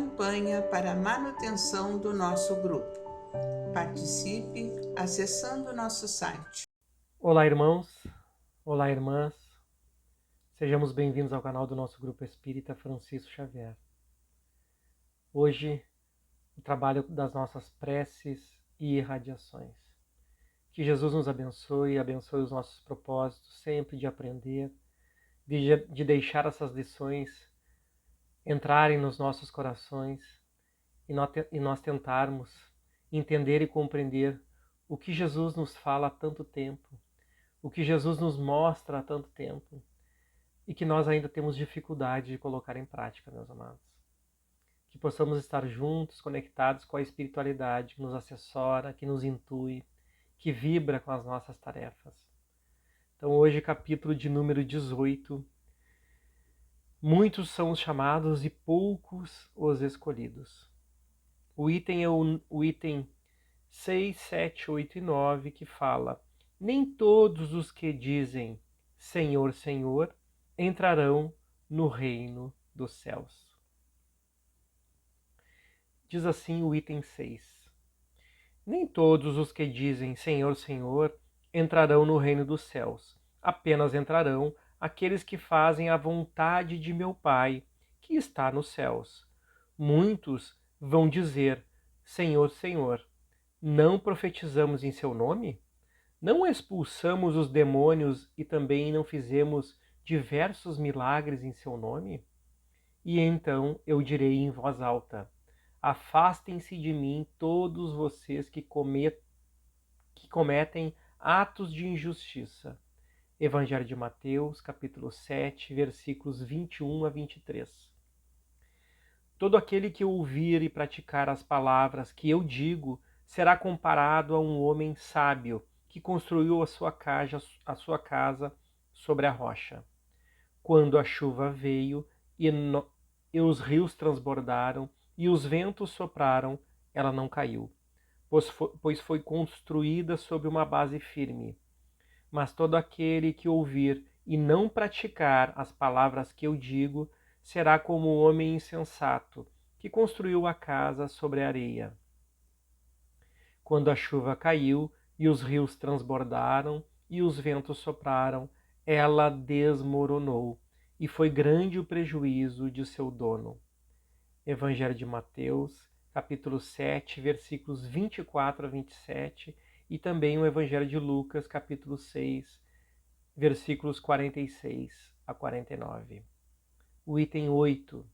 campanha para a manutenção do nosso grupo. Participe acessando nosso site. Olá, irmãos. Olá, irmãs. Sejamos bem-vindos ao canal do nosso Grupo Espírita Francisco Xavier. Hoje, o trabalho das nossas preces e irradiações. Que Jesus nos abençoe os nossos propósitos sempre de aprender, de deixar essas lições entrarem nos nossos corações e nós tentarmos entender e compreender o que Jesus nos fala há tanto tempo, o que Jesus nos mostra há tanto tempo, e que nós ainda temos dificuldade de colocar em prática, meus amados. Que possamos estar juntos, conectados com a espiritualidade que nos assessora, que nos intui, que vibra com as nossas tarefas. Então hoje, capítulo de número 18. Muitos são os chamados e poucos os escolhidos. O item é o item 6, 7, 8 e 9, que fala: nem todos os que dizem Senhor, Senhor, entrarão no reino dos céus. Diz assim o item 6. Nem todos os que dizem Senhor, Senhor, entrarão no reino dos céus. Apenas entrarão aqueles que fazem a vontade de meu Pai, que está nos céus. Muitos vão dizer, Senhor, Senhor, não profetizamos em seu nome? Não expulsamos os demônios e também não fizemos diversos milagres em seu nome? E então eu direi em voz alta, afastem-se de mim todos vocês que cometem atos de injustiça. Evangelho de Mateus, capítulo 7, versículos 21 a 23. Todo aquele que ouvir e praticar as palavras que eu digo será comparado a um homem sábio que construiu a sua casa sobre a rocha. Quando a chuva veio e os rios transbordaram e os ventos sopraram, ela não caiu, pois foi construída sobre uma base firme. Mas todo aquele que ouvir e não praticar as palavras que eu digo será como o homem insensato que construiu a casa sobre a areia. Quando a chuva caiu e os rios transbordaram e os ventos sopraram, ela desmoronou, e foi grande o prejuízo de seu dono. Evangelho de Mateus, capítulo 7, versículos 24 a 27, e também o Evangelho de Lucas, capítulo 6, versículos 46 a 49. O item 8.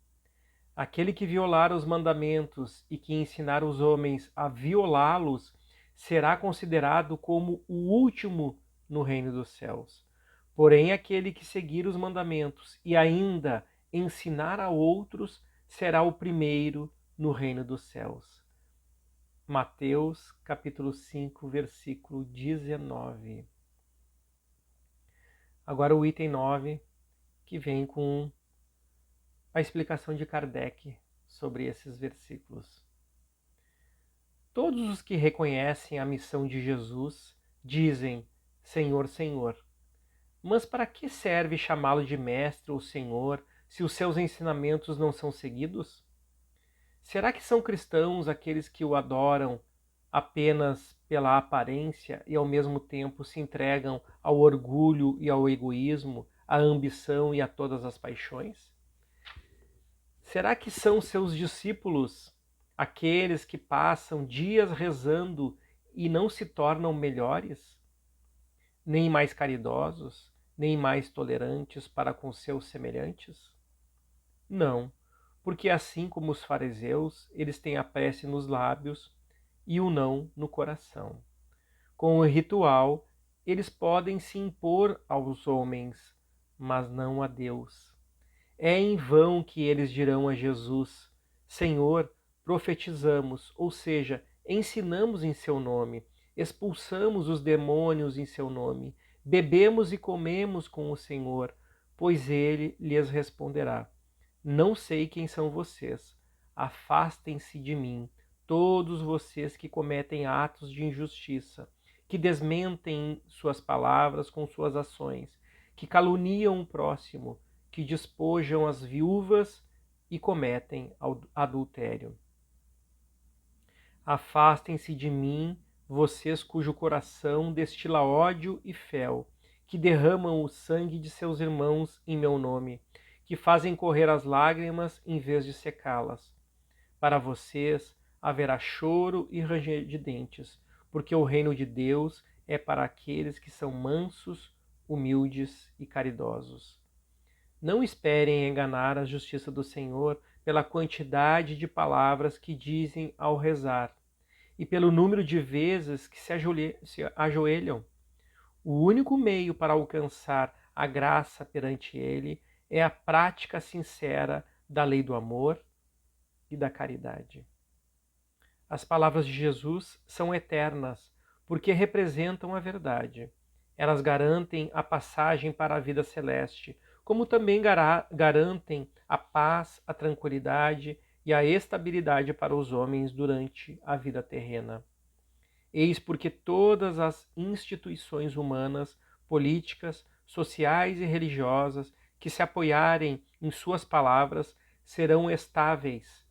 Aquele que violar os mandamentos e que ensinar os homens a violá-los será considerado como o último no reino dos céus. Porém, aquele que seguir os mandamentos e ainda ensinar a outros será o primeiro no reino dos céus. Mateus, capítulo 5, versículo 19. Agora o item 9, que vem com a explicação de Kardec sobre esses versículos. Todos os que reconhecem a missão de Jesus dizem, Senhor, Senhor. Mas para que serve chamá-lo de mestre ou senhor se os seus ensinamentos não são seguidos? Será que são cristãos aqueles que o adoram apenas pela aparência e ao mesmo tempo se entregam ao orgulho e ao egoísmo, à ambição e a todas as paixões? Será que são seus discípulos aqueles que passam dias rezando e não se tornam melhores, nem mais caridosos, nem mais tolerantes para com seus semelhantes? Não, porque assim como os fariseus, eles têm a prece nos lábios e o não no coração. Com o ritual, eles podem se impor aos homens, mas não a Deus. É em vão que eles dirão a Jesus, Senhor, profetizamos, ou seja, ensinamos em seu nome, expulsamos os demônios em seu nome, bebemos e comemos com o Senhor, pois ele lhes responderá, não sei quem são vocês, afastem-se de mim, todos vocês que cometem atos de injustiça, que desmentem suas palavras com suas ações, que caluniam o próximo, que despojam as viúvas e cometem adultério. Afastem-se de mim, vocês cujo coração destila ódio e fel, que derramam o sangue de seus irmãos em meu nome, que fazem correr as lágrimas em vez de secá-las. Para vocês haverá choro e ranger de dentes, porque o reino de Deus é para aqueles que são mansos, humildes e caridosos. Não esperem enganar a justiça do Senhor pela quantidade de palavras que dizem ao rezar e pelo número de vezes que se ajoelham. O único meio para alcançar a graça perante Ele é a prática sincera da lei do amor e da caridade. As palavras de Jesus são eternas, porque representam a verdade. Elas garantem a passagem para a vida celeste, como também garantem a paz, a tranquilidade e a estabilidade para os homens durante a vida terrena. Eis porque todas as instituições humanas, políticas, sociais e religiosas que se apoiarem em suas palavras serão estáveis,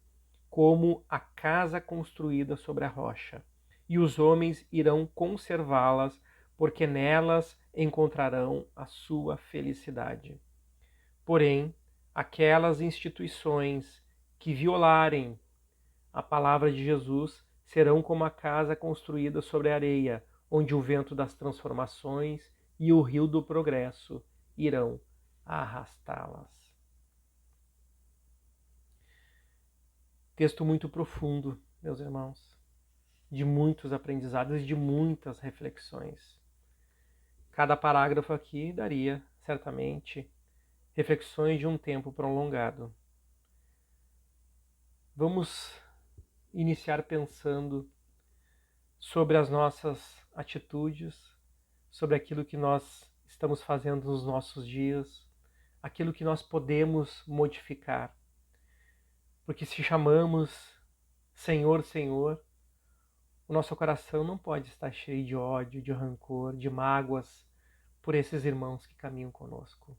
como a casa construída sobre a rocha, e os homens irão conservá-las, porque nelas encontrarão a sua felicidade. Porém, aquelas instituições que violarem a palavra de Jesus serão como a casa construída sobre a areia, onde o vento das transformações e o rio do progresso irão arrastá-las. Texto muito profundo, meus irmãos, de muitos aprendizados e de muitas reflexões. Cada parágrafo aqui daria, certamente, reflexões de um tempo prolongado. Vamos iniciar pensando sobre as nossas atitudes, sobre aquilo que nós estamos fazendo nos nossos dias, aquilo que nós podemos modificar. Porque se chamamos Senhor, Senhor, o nosso coração não pode estar cheio de ódio, de rancor, de mágoas por esses irmãos que caminham conosco.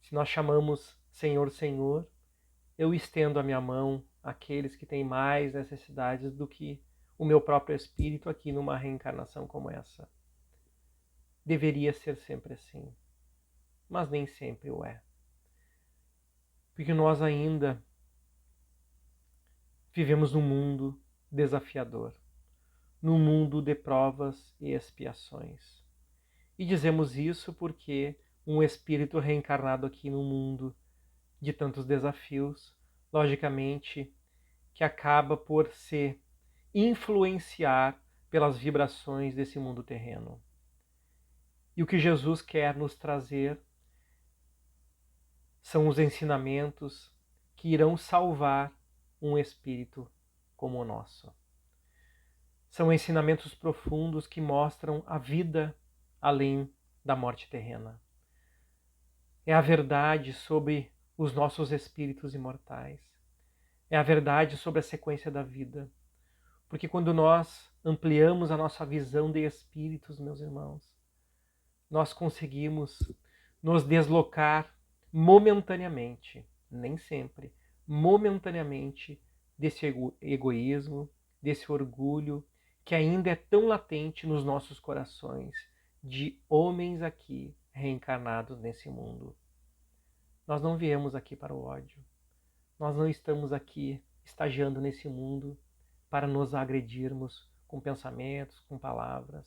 Se nós chamamos Senhor, Senhor, eu estendo a minha mão àqueles que têm mais necessidades do que o meu próprio espírito aqui numa reencarnação como essa. Deveria ser sempre assim, mas nem sempre o é. Porque nós ainda vivemos num mundo desafiador, num mundo de provas e expiações. E dizemos isso porque um espírito reencarnado aqui no mundo de tantos desafios, logicamente, que acaba por se influenciar pelas vibrações desse mundo terreno. E o que Jesus quer nos trazer são os ensinamentos que irão salvar um espírito como o nosso. São ensinamentos profundos que mostram a vida além da morte terrena. É a verdade sobre os nossos espíritos imortais. É a verdade sobre a sequência da vida. Porque quando nós ampliamos a nossa visão de espíritos, meus irmãos, nós conseguimos nos deslocar momentaneamente, nem sempre, momentaneamente, desse egoísmo, desse orgulho que ainda é tão latente nos nossos corações, de homens aqui reencarnados nesse mundo. Nós não viemos aqui para o ódio. Nós não estamos aqui estagiando nesse mundo para nos agredirmos com pensamentos, com palavras.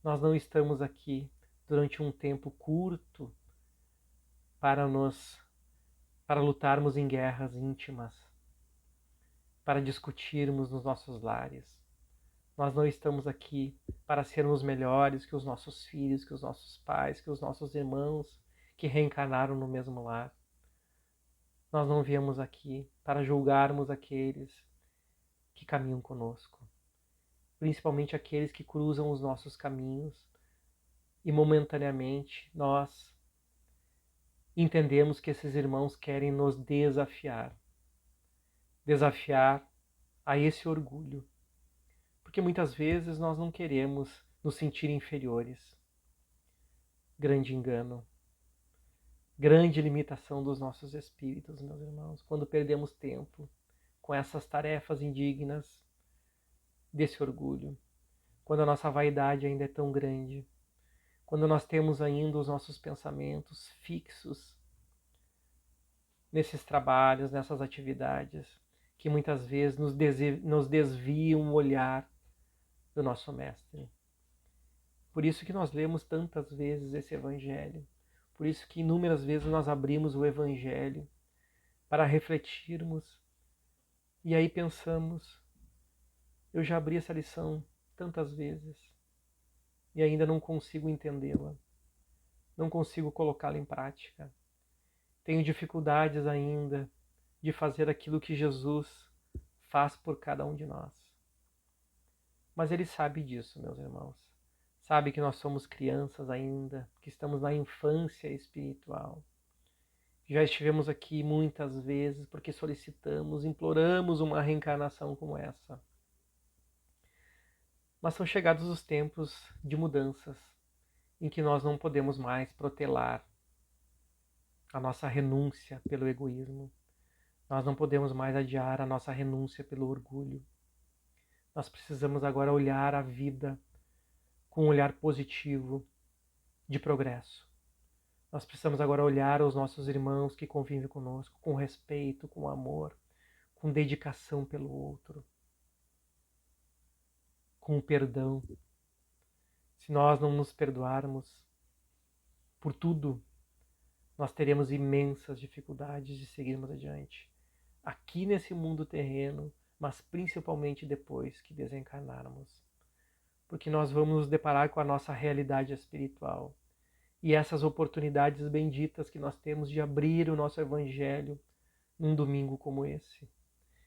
Nós não estamos aqui durante um tempo curto para lutarmos em guerras íntimas, para discutirmos nos nossos lares. Nós não estamos aqui para sermos melhores que os nossos filhos, que os nossos pais, que os nossos irmãos que reencarnaram no mesmo lar. Nós não viemos aqui para julgarmos aqueles que caminham conosco, principalmente aqueles que cruzam os nossos caminhos e momentaneamente nós entendemos que esses irmãos querem nos desafiar a esse orgulho, porque muitas vezes nós não queremos nos sentir inferiores. Grande engano. Grande limitação dos nossos espíritos, meus irmãos, quando perdemos tempo com essas tarefas indignas desse orgulho, quando a nossa vaidade ainda é tão grande, quando nós temos ainda os nossos pensamentos fixos nesses trabalhos, nessas atividades, que muitas vezes nos desviam o olhar do nosso Mestre. Por isso que nós lemos tantas vezes esse Evangelho, por isso que inúmeras vezes nós abrimos o Evangelho para refletirmos e aí pensamos, eu já abri essa lição tantas vezes e ainda não consigo entendê-la, não consigo colocá-la em prática. Tenho dificuldades ainda de fazer aquilo que Jesus faz por cada um de nós. Mas Ele sabe disso, meus irmãos. Sabe que nós somos crianças ainda, que estamos na infância espiritual. Já estivemos aqui muitas vezes porque solicitamos, imploramos uma reencarnação como essa. Mas são chegados os tempos de mudanças, em que nós não podemos mais protelar a nossa renúncia pelo egoísmo. Nós não podemos mais adiar a nossa renúncia pelo orgulho. Nós precisamos agora olhar a vida com um olhar positivo de progresso. Nós precisamos agora olhar os nossos irmãos que convivem conosco com respeito, com amor, com dedicação pelo outro, com perdão. Se nós não nos perdoarmos por tudo, nós teremos imensas dificuldades de seguirmos adiante. Aqui nesse mundo terreno, mas principalmente depois que desencarnarmos. Porque nós vamos nos deparar com a nossa realidade espiritual. E essas oportunidades benditas que nós temos de abrir o nosso Evangelho num domingo como esse.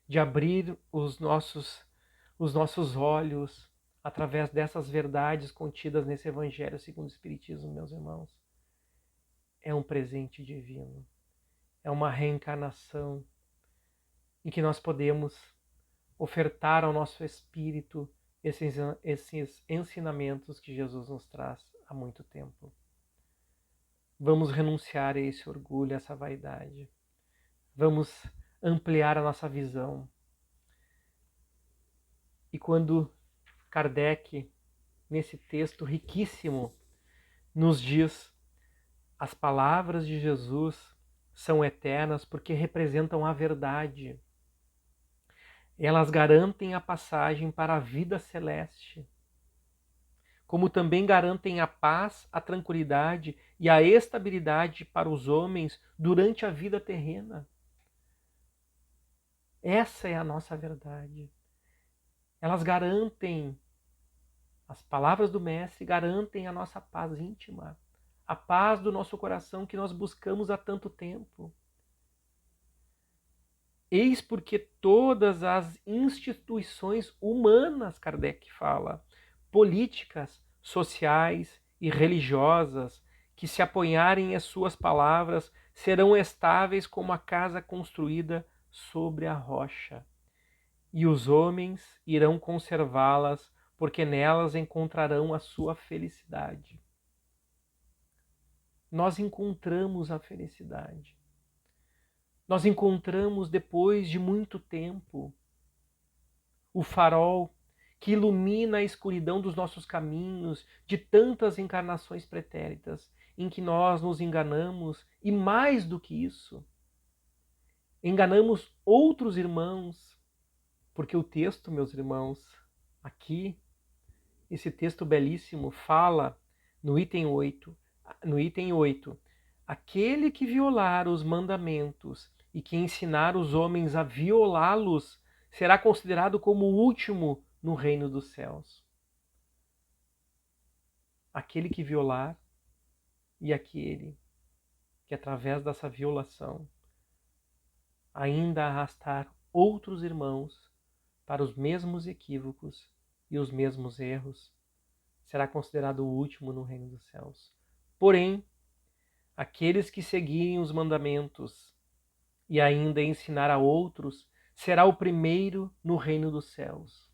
De abrir os nossos olhos através dessas verdades contidas nesse Evangelho segundo o Espiritismo, meus irmãos. É um presente divino. É uma reencarnação em que nós podemos ofertar ao nosso espírito esses ensinamentos que Jesus nos traz há muito tempo. Vamos renunciar a esse orgulho, a essa vaidade. Vamos ampliar a nossa visão. E quando Kardec, nesse texto riquíssimo, nos diz: as palavras de Jesus são eternas porque representam a verdade. Elas garantem a passagem para a vida celeste, como também garantem a paz, a tranquilidade e a estabilidade para os homens durante a vida terrena. Essa é a nossa verdade. Elas garantem, as palavras do Mestre garantem a nossa paz íntima, a paz do nosso coração que nós buscamos há tanto tempo. Eis porque todas as instituições humanas, Kardec fala, políticas, sociais e religiosas, que se apoiarem em suas palavras, serão estáveis como a casa construída sobre a rocha. E os homens irão conservá-las, porque nelas encontrarão a sua felicidade. Nós encontramos a felicidade. Nós encontramos, depois de muito tempo, o farol que ilumina a escuridão dos nossos caminhos, de tantas encarnações pretéritas, em que nós nos enganamos, e mais do que isso, enganamos outros irmãos, porque o texto, meus irmãos, aqui, esse texto belíssimo, fala no item 8, aquele que violar os mandamentos e que ensinar os homens a violá-los será considerado como o último no reino dos céus. Aquele que violar e aquele que, através dessa violação, ainda arrastar outros irmãos para os mesmos equívocos e os mesmos erros, será considerado o último no reino dos céus. Porém, aqueles que seguirem os mandamentos e ainda ensinar a outros, será o primeiro no reino dos céus.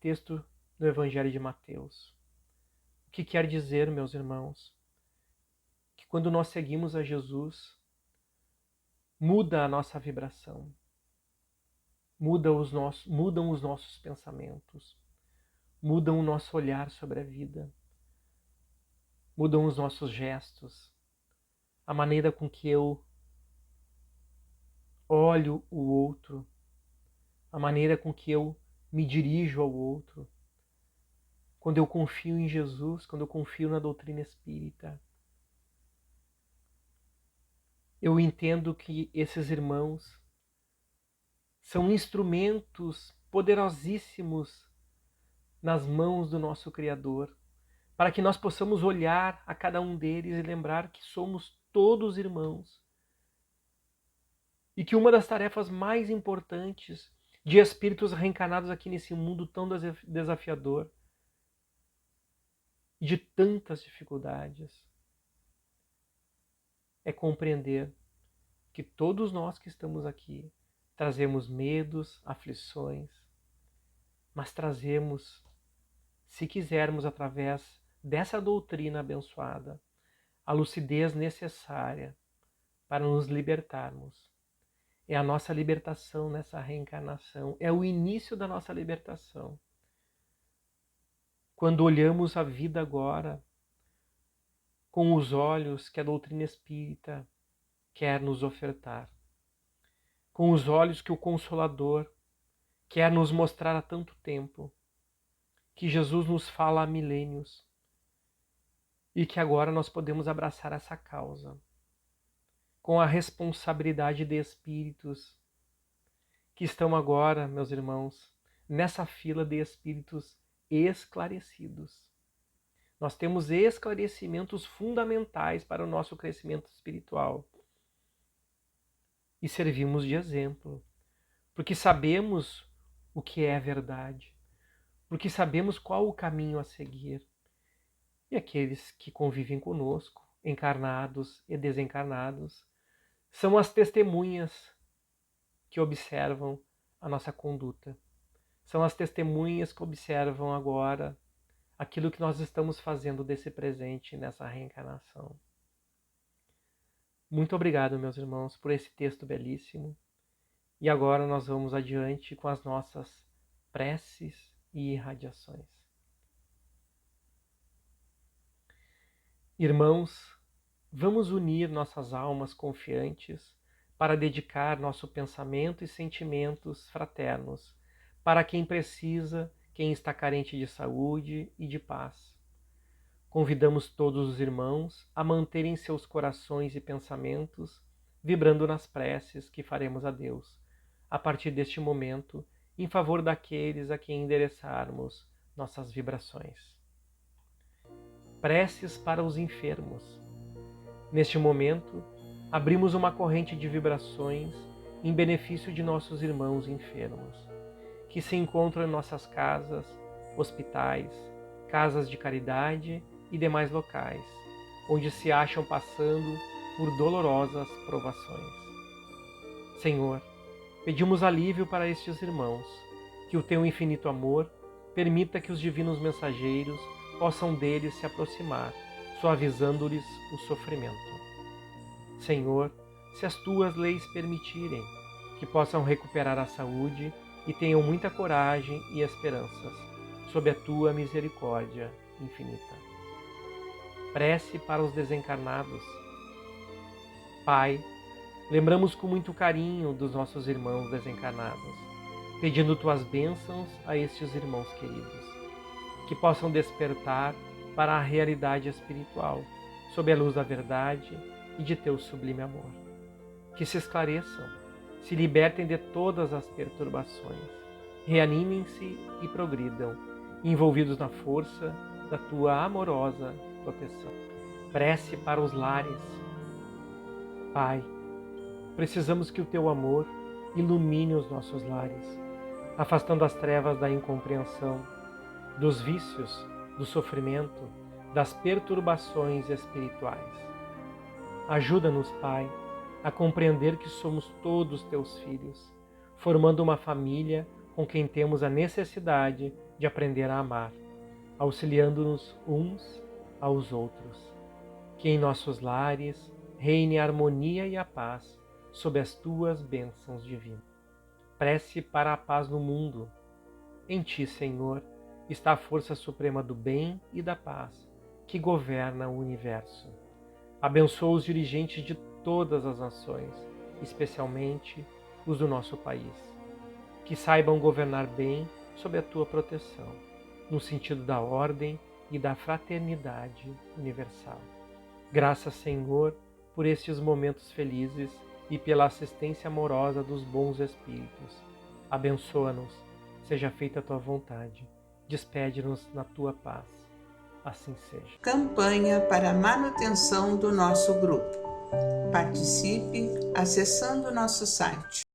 Texto do Evangelho de Mateus. O que quer dizer, meus irmãos? que quando nós seguimos a Jesus, muda a nossa vibração, mudam os nossos pensamentos, mudam o nosso olhar sobre a vida, mudam os nossos gestos, a maneira com que eu olho o outro, a maneira com que eu me dirijo ao outro. Quando eu confio em Jesus, quando eu confio na doutrina espírita, eu entendo que esses irmãos são instrumentos poderosíssimos nas mãos do nosso Criador, para que nós possamos olhar a cada um deles e lembrar que somos todos irmãos. E que uma das tarefas mais importantes de espíritos reencarnados aqui nesse mundo tão desafiador, de tantas dificuldades, é compreender que todos nós que estamos aqui trazemos medos, aflições, mas trazemos, se quisermos, através dessa doutrina abençoada, a lucidez necessária para nos libertarmos. É a nossa libertação nessa reencarnação, é o início da nossa libertação. Quando olhamos a vida agora com os olhos que a doutrina espírita quer nos ofertar, com os olhos que o Consolador quer nos mostrar há tanto tempo, que Jesus nos fala há milênios e que agora nós podemos abraçar essa causa com a responsabilidade de espíritos que estão agora, meus irmãos, nessa fila de espíritos esclarecidos. Nós temos esclarecimentos fundamentais para o nosso crescimento espiritual. E servimos de exemplo, porque sabemos o que é verdade, porque sabemos qual o caminho a seguir. E aqueles que convivem conosco, encarnados e desencarnados, são as testemunhas que observam a nossa conduta. São as testemunhas que observam agora aquilo que nós estamos fazendo desse presente nessa reencarnação. Muito obrigado, meus irmãos, por esse texto belíssimo. E agora nós vamos adiante com as nossas preces e irradiações. Irmãos, vamos unir nossas almas confiantes para dedicar nosso pensamento e sentimentos fraternos para quem precisa, quem está carente de saúde e de paz. Convidamos todos os irmãos a manterem seus corações e pensamentos vibrando nas preces que faremos a Deus, a partir deste momento, em favor daqueles a quem endereçarmos nossas vibrações. Preces para os enfermos. Neste momento, abrimos uma corrente de vibrações em benefício de nossos irmãos enfermos, que se encontram em nossas casas, hospitais, casas de caridade e demais locais, onde se acham passando por dolorosas provações. Senhor, pedimos alívio para estes irmãos, que o teu infinito amor permita que os divinos mensageiros possam deles se aproximar, suavizando-lhes o sofrimento. Senhor, se as tuas leis permitirem, que possam recuperar a saúde e tenham muita coragem e esperanças, sob a tua misericórdia infinita. Prece para os desencarnados. Pai, lembramos com muito carinho dos nossos irmãos desencarnados, pedindo tuas bênçãos a estes irmãos queridos, que possam despertar para a realidade espiritual, sob a luz da verdade e de teu sublime amor. Que se esclareçam, se libertem de todas as perturbações, reanimem-se e progridam, envolvidos na força da tua amorosa proteção. Prece para os lares. Pai, precisamos que o teu amor ilumine os nossos lares, afastando as trevas da incompreensão, dos vícios, do sofrimento, das perturbações espirituais. Ajuda-nos, Pai, a compreender que somos todos teus filhos, formando uma família com quem temos a necessidade de aprender a amar, auxiliando-nos uns aos outros. Que em nossos lares reine a harmonia e a paz sob as tuas bênçãos divinas. Prece para a paz no mundo. Em ti, Senhor, está a força suprema do bem e da paz que governa o universo. Abençoa os dirigentes de todas as nações, especialmente os do nosso país. Que saibam governar bem sob a tua proteção, no sentido da ordem e da fraternidade universal. Graças, Senhor, por estes momentos felizes e pela assistência amorosa dos bons espíritos. Abençoa-nos, seja feita a tua vontade. Despede-nos na tua paz. Assim seja. Campanha para a manutenção do nosso grupo. Participe acessando nosso site